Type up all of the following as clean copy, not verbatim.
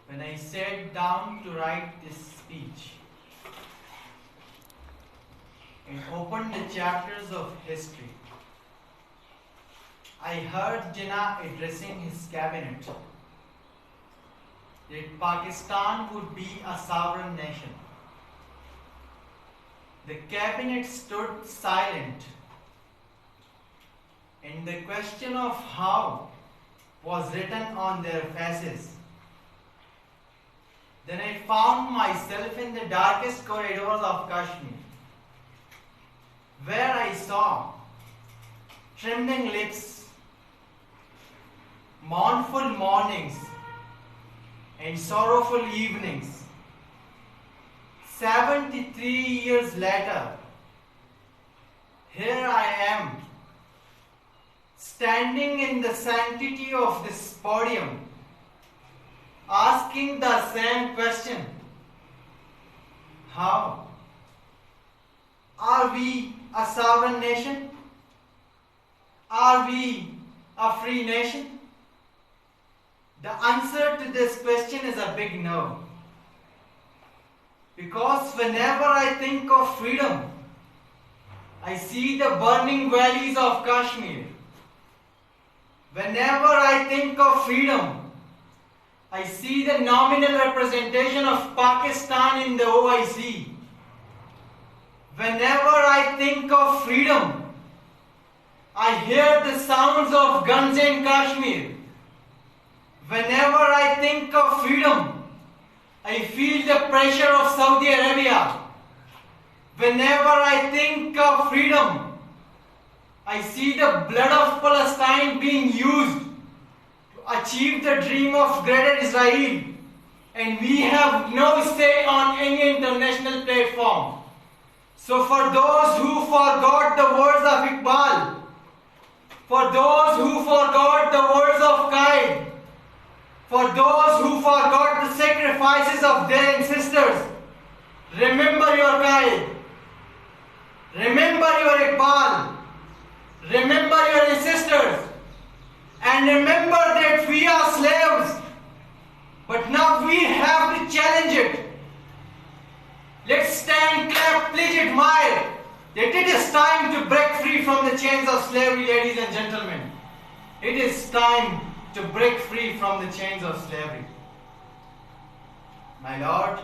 When I sat down to write this speech and opened the chapters of history, I heard Jinnah addressing his cabinet that Pakistan would be a sovereign nation. The cabinet stood silent, and the question of how was written on their faces. Then I found myself in the darkest corridors of Kashmir, where I saw trembling lips, mournful mornings, and sorrowful evenings. 73 years later, here I am, standing in the sanctity of this podium, asking the same question: how? Are we a sovereign nation? Are we a free nation? The answer to this question is a big no. Because whenever I think of freedom, I see the burning valleys of Kashmir. Whenever I think of freedom, I see the nominal representation of Pakistan in the OIC. Whenever I think of freedom, I hear the sounds of guns in Kashmir. Whenever I think of freedom, I feel the pressure of Saudi Arabia. Whenever I think of freedom, I see the blood of Palestine being used to achieve the dream of greater Israel, and we have no say on any international platform. So for those who forgot the words of Iqbal, for those who forgot the words of Qaid, for those who forgot the sacrifices of their ancestors, remember your Qaid, remember your Iqbal, remember your ancestors, and remember that we are slaves, but now we have to challenge it. Let's stand, clap, pledge, admire that it is time to break free from the chains of slavery, ladies and gentlemen. It is time to break free from the chains of slavery. My Lord,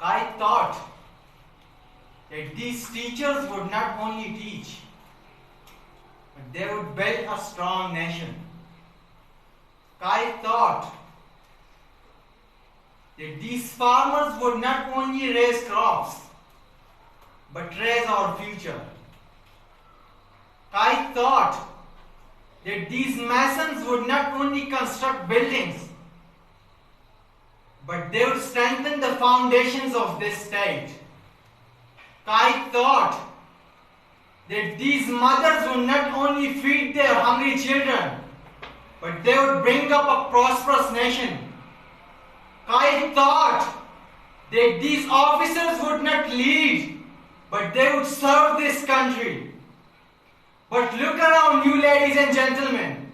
I thought that these teachers would not only teach, but they would build a strong nation. I thought that these farmers would not only raise crops, but raise our future. I thought that these masons would not only construct buildings, but they would strengthen the foundations of this state. I thought that these mothers would not only feed their hungry children, but they would bring up a prosperous nation. I thought that these officers would not lead, but they would serve this country. But look around you, ladies and gentlemen.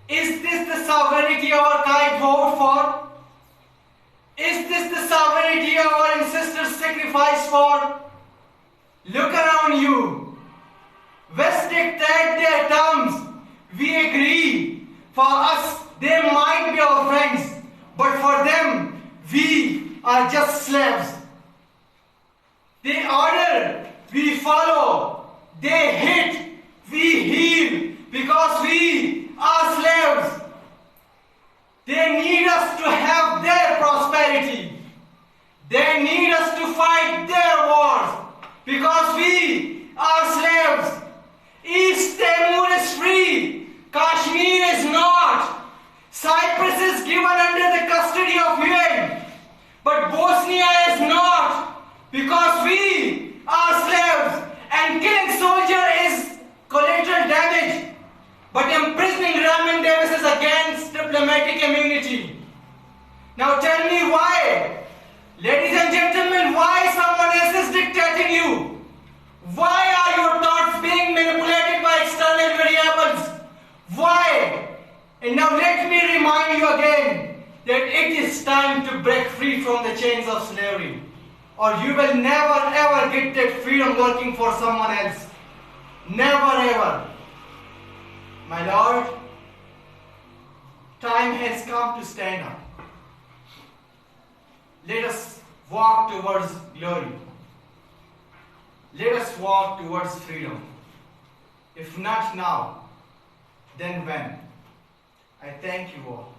Is this the sovereignty our Qaid fought for? Is this the sovereignty our ancestors sacrificed for? Look around you. West dictate their terms. We agree. For us, they might be our friends, but for them, we are just slaves. They order, we follow. They hit, we heal, because we are slaves. They need us to have their prosperity. They need us to fight their wars, because we are slaves. East Timor is free, Kashmir is not. Cyprus is given under the custody of UN, but Bosnia is not, because we are slaves, and killing soldier is collateral damage, but imprisoning Raman Davis is against diplomatic immunity. Now tell me why, ladies and gentlemen, why someone else is dictating you? Why are your thoughts being manipulated by external variables? Why? And now let me remind you again that it is time to break free from the chains of slavery, or you will never ever get that freedom working for someone else. Never ever. My Lord, time has come to stand up. Let us walk towards glory. Let us walk towards freedom. If not now, then when? I thank you all.